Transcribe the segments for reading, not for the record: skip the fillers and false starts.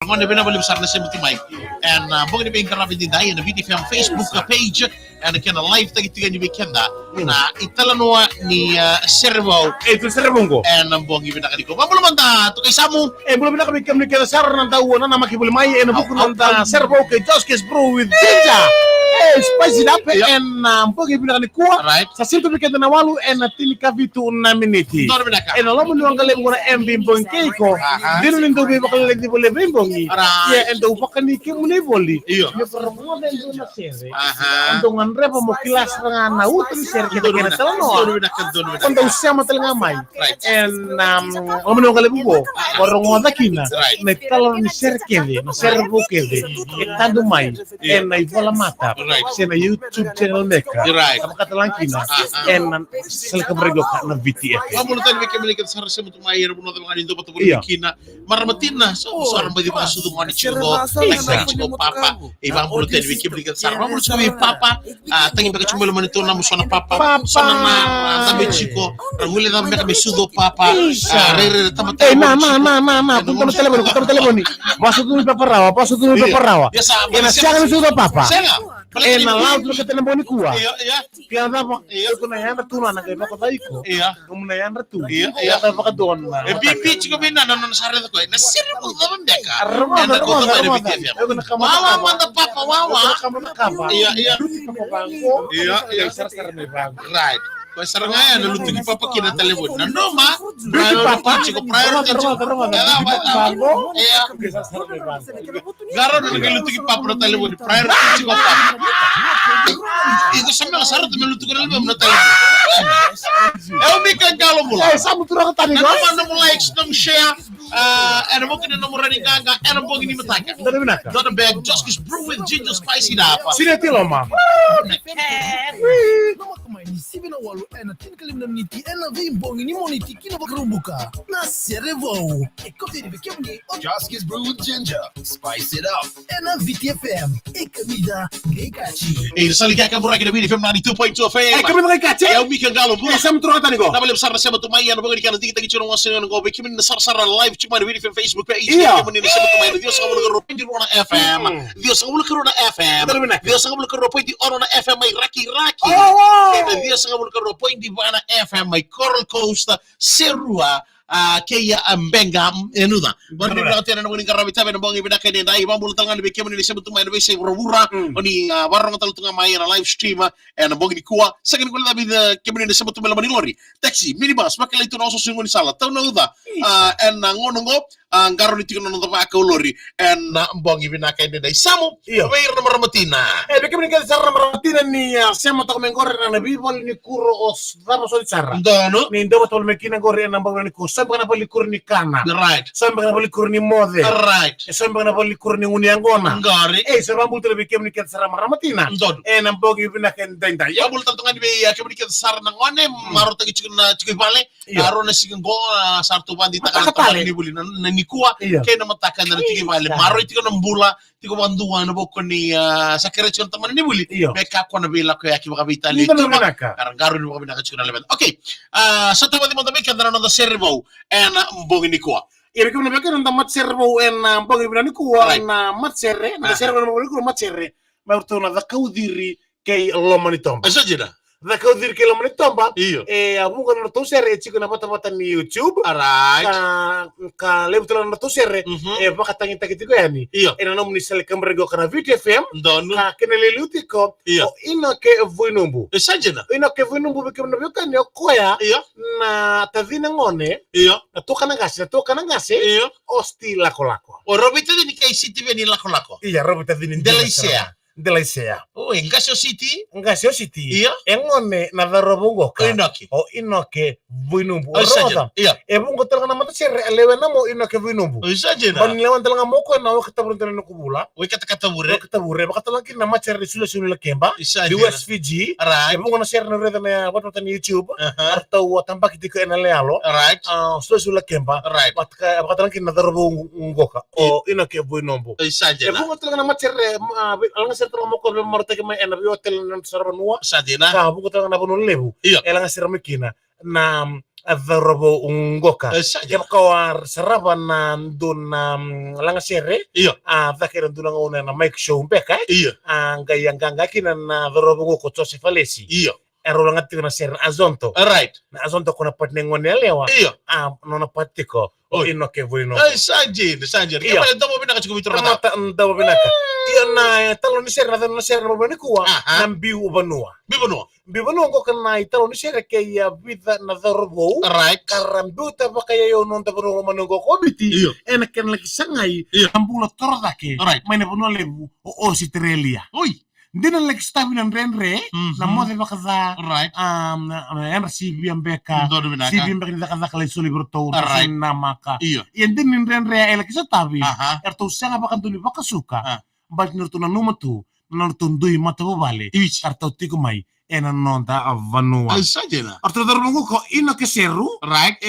Quando abbiamo volevo usare sempre mai and poi ne venga rapidi dai na video film Facebook page and kana live tagi tiga ni weekenda na italano ni servo tu servongo and bongi bina kaniko mamulu manda to kay samu belum nak kami kami sar nan tahu na nama kibul mai buku nan servo ke Joskis Brew with ginger spicy up and bongi bina kuah right sa sinto bikenda na walu and tini kavitu na miniti dor bina ka and lo mo ngale mo na MB bongi ko dinu lindo be bakal lagi boleh bimbongi ya endo bakani ke mune boli iyo ya perempuan dan dona sere aha ando ngandre pa mo kilas nga na utri sere kita kena dor talo bina ka dor bina quando usiamo telinga mai right and omno ngale bubo porong ngoda kina Right. ne talo ni serkede no servo kede etando mai Yeah. en na ivola mata Right. se na YouTube channel meka Right. kama katalan kina en sel kabrego ka na VTF mamulu tani weke mele kita sarse mutu mai era buno ngani ndo patu Iya. kina maramatina so sarang bagi pasu tu ngani chugo like chugo papa e mamulu tani weke mele kita sarang mamulu chugo papa tangi baka chumo mani to na musona papa sona na tabe chiko ngule na meka mesudo papa rere tamata punta no teleponi paso tu mi paparawa biasa en siaga mi sudo papa senga en na laut lo que tenemos ni kuwa iya iya kaya dapat kuna yanda tuna na kaya taiko iya kumuna yanda tu Iya, ya dapat doon na e bibi chiko bina na sare ko na sirri mo da meka Armada, na ko armada, ta armada. bibi Aku nak kamar wawa kamar. manda papa wawa kamu nak apa iya iya bangko Iya, iya. sar me bangko right ko saranga ya na lutu ni papa kina telepon na no ma Bibi papa chiko priority bangko iya sar me bangko garo na lutu ki papa na telepon priority chiko papa ito sa mga sarot na lutu ko na na telepon umi kan kalo mula samu turun tadi na guys naman na mo likes ng share ano mo kina na mo rin gaga ano mo gini mataka dari mana kah Donna Bag Joskis Brew with ginger spicy dapa sini tilo ma Nama kemain ni sibina walu ena tin kalim nam niti ena vimbong ini moniti kina bakrumbuka na servo ekote di bekem ni Joskis Brew with ginger spice it up ena VTFM ekamida geikachi eh sali kaya kabura kina bini FM 92.2 FM kami nak kace ya umi kan galo mula samu turun tadi go na balik besar na siya tumayan na bagay ka na tingin churong wasin ng gobe kimin na sarsara live cuma di video Facebook page Iya. kimin na siya tumayan Dios ang mula karo pwede na FM Dios ang mula karo na FM Dari mana? Dios ang mula karo pwede na FM may Raki Dios ang mula karo pwede na FM may Coral Coast Serua kaya ambenga enuda Benar. baru berarti ada nunggu karabi tabe nang bangi bedaka ni dai bambul tangan be kemen ni sebut mai be se rubura oni warung tal tunga mai na live stream and bangi ni kuwa second kula tabi kemen ni sebut mai lamani lori taxi minibus makala itu no so singon sala taw na uda and ngono ngo ngaro ni tikono no ba ka lori and bangi bedaka ni dai samu Iya. bayar na maramatina beke ni sar maratina ni sema to mengore na bibol ni kuro os dama so sara ndono ni ndo to mekina gore na bango ni ko samba na likur ni kana right samba na likur ni mode right samba na likur ni uniangona ngari sa bambul tele beke ni sara maramatina ndon na mbogi bina ken denda ya bul tantungan be ya kemen ke sar na ngone maro tagi cikna cikoi bale Iya. aro na sigin go sarto bandi takal Matakatali. takal ni buli na ni kuwa Iya. kay na matakan na tigi bale maro itiko na mbula tiko banduan na boko ni sa kere chon taman ni buli Iya. beka ko na bila ko ya ki baka bitali Hindi na tuma naka. karang garo ni baka binaka chikuna leban okay sa tawa di mo tabi kadara na servo and mbongi ni kuwa Iri kami beke nanda mat servo en mbogi bina ni kuwa Right. na mat serre na servo na mbogi kuwa mat serre ma urtona da kaudiri kay lomani tomba asa jeda da kaudiri kay lomani tomba iyo abunga na to serre chiko na pata ni YouTube alright ka lebutula na to serre baka tangi tagitiko yani iyo ina nom ni sele kamrego kana VTFM ndonu ka kenele lutiko Iya. o ino ke voinumbu asa jeda ino ke voinumbu beke na beka ni koya iyo na tadina ngone iyo na to kana ngase iyo osti lako o robita ni kay city veni lako lako iya robo tadina Delaisea oh engasho city ngase ositi Iya. engone na darobo ngoka Inoki. o inoke voinumbu Oh, saja. roda Iya. ebungo talanga mata serre lewe na mo inoke voinumbu Oh, saja na. ban lewan talanga mo ko na wakata buruntan na kubula Wai kata-kata bure. wakata bure bakata lang na macere sula sula kemba Saja di na. West Fiji Alright. ebungo na share na reda na watu ni YouTube Aha. arta wa tambaki diko ena lealo Alright. sula sula kemba Alright. bakata lang na darobo ngoka o inoke voinumbu Saja na. ebungo talanga na macere alanga ser talanga mo ko marta ke ena bi hotel nan sarbanua Saja na. ka bungo talanga na bono lebu Iya. elanga ser mekina na Adharobo ungoka. Saja. Kawar saraban na dun langa sere. Iya. Dhakiran dun nga na Mike Show mpeka. Iya. Gayang kinan na adharobo ngoko Joseph Alesi. Iya. Ero lang ati na sere Azonto. Right. Na Azonto ko na patne ngonelewa. Iya. No na patiko. O ino ke vuino. Sajin. Iya. Kaya mo pinaka chiko bitro na. Tamata ndaw binaka. Iya na talo ni sere na sere mo bani kuwa. Aha. Nambiu ubanua. Bibono. Bibano ko kana italo ni sere kaya vida na adharobo. Right. Karambuta pa kaya yun nung tapos manunggo ko biti. Iya. Enak kan lagi sangay. Iya. Ambula torodake. Right. May napuno lebu. O si Terelia. Uy. Hindi na lagi stabi ng renre. Na mo de bakaza. Right. CB ang beka. Dodo binaka. CB ang beka ni kaza kalay suli berto. Right. Namaka. Iya. Yan din ng renre ay lagi sa tabi. Aha. Erto siya nga bakan tuli bakasuka. Ah. Balik nurto na numatu. Nartunduy mata bubale. Iwich. Erto tikumay. Enan nonta avanua. Sajin. Arto darbo ko ina keseru. Right.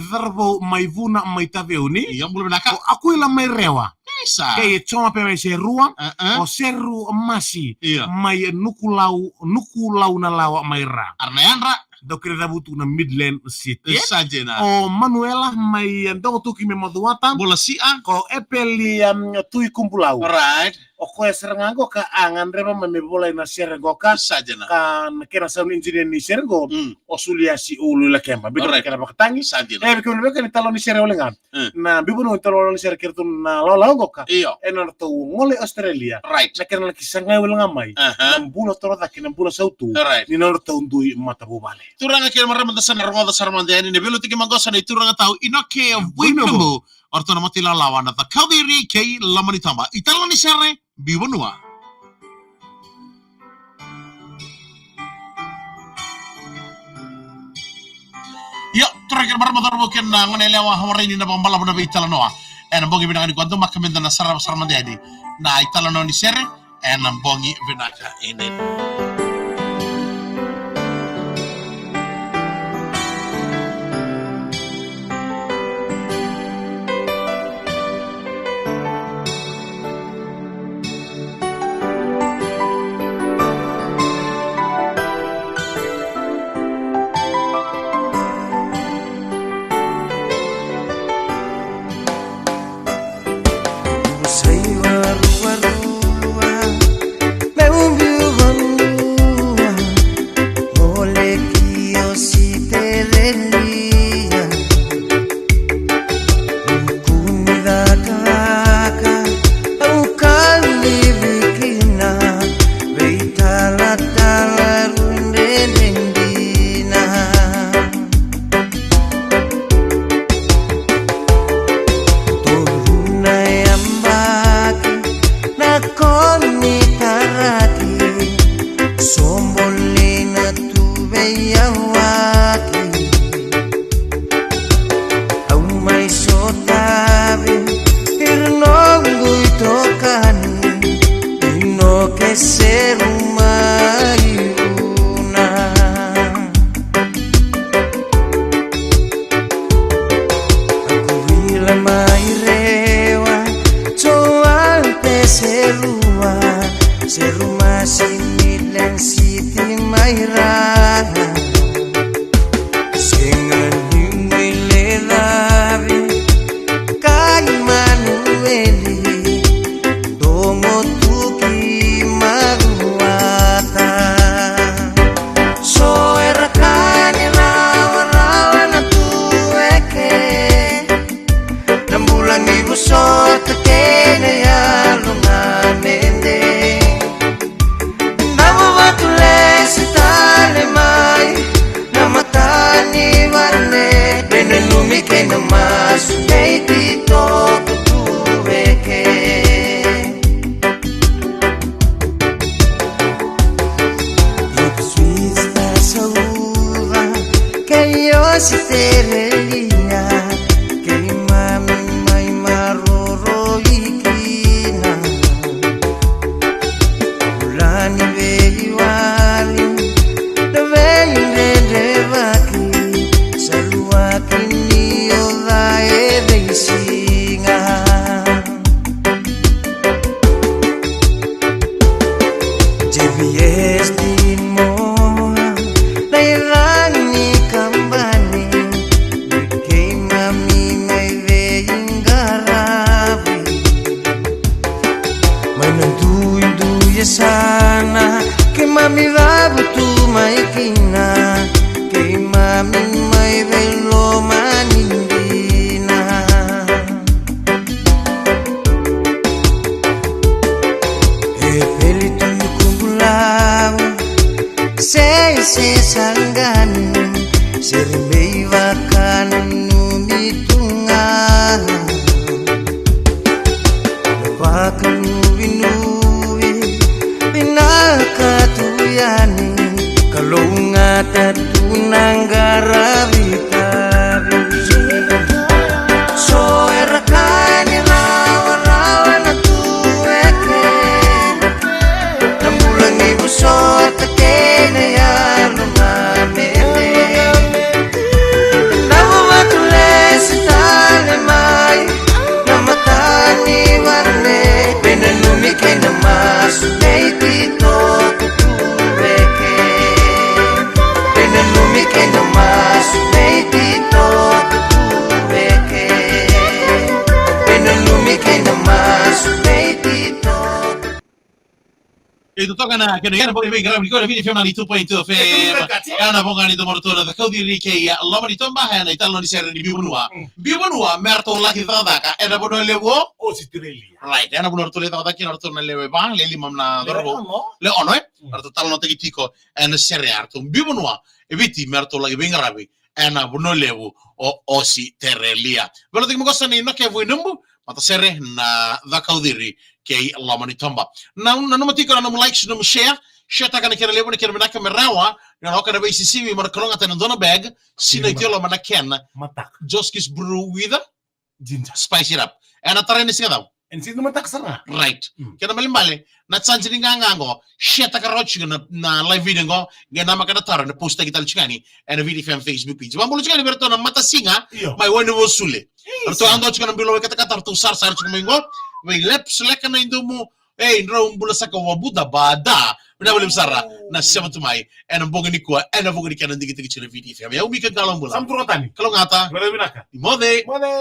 Verbo may vuna may taveuni. Iya mo binaka. Ako ilang may rewa. Isa. Kaya choma pe may serua. O Uh-uh. seru masi. Iya. May nukulaw na lawa may ra. Arnayan ra. Dokter dabutu na Midland City. Sajin. O Manuela may ndongo tuki me maduatan. Bola sia. Ko epeli tui kumpulaw. Right. O ko serangago ka angan reba me bola na sergo ka. Sajin. Kan kira sound engineer ni sergo. Mm. O sulia si ulu la kemba. Bido Alright. kira bakatangi. Sajin. Bikin ni talo ni sergo lengan. Na bibo no talo ni sergo kirtu na lalango ka. Iya. Enar to ngole Australia. Right. Na kira laki sangay wala ngamay. Aha. Nambulo toro daki nambulo sautu. Right. Ni nor to ndui mata bubale. Turanga kaya maraming dasar na rongo dasar mandayani ne belo tiki mangosa na ituranga tao inake wimemo orto na matila lawan na kadiri kay lamani tamba italo ni sere biwanua. Yo, turanga maraming darbo kaya na ngonelewa hamarini na bambala mo na italo noa. En bongi binaka ni kwanto makaminda na sarap mandayani na italo no ni sere en bongi binaka ini. JBS din mo, nairani kambani sana que mami va tu maikina que mami mai velo manindina e peli tu kumbulau se sangani sermei vakana numitunga Pakanubi-nubi pinakatuyani kalau ngatatu nanggarabi-tabi so erakani rawa-rawa na tuweke namulang ibu so takene ya lumamete namu matules tale mai namatani warne penanumi kay namas neitito kutuweke penanumi kay namas neitito kutuweke penanumi kay namas neitito. E tutto kana che non poi venga ricorda video film di 2.2 fe kana bonga ni domortona da kaudi rike ya Allah ni tomba ha na italo ni serre di biunua merto la ki daka e da bono lewo O si tirelli. right ana bono tole daka ki norto na lewe ba le limam na dorbo le ono arto talo te kitiko en serre arto biunua e viti merto la ki venga rabi ana bono lewo o si terrelia velo te mo cosa ni no che voi numbu mata serre na da kaudiri ke Allah mani tomba na no matiko na like no share ta kana kera lebo ne kera menaka merawa na hoka na base sivi mar kalonga tan dona bag sina itolo mana ken Matak. Joskis brew with Ginger. spice it up ana tare ni singa En sino matak sana. right kena malimbale na tsanjini ngango ta ka rochi na live video ngo ngena makana tara na posta kita chikani and video fan Facebook page bambulu chikani berto na mata singa Iyo. mai wani wosule berto ando chikana bilo kata kata tu sar chikana ngo we lep seleka na indomo ndro mbula saka wabuda bada na wale msara na sema tumai ena mbonga ni kwa ena mbonga ni kana ndigi tigi chile video fan ya umika galambula Samturo tani. kalau ngata Wala binaka. mode Mode.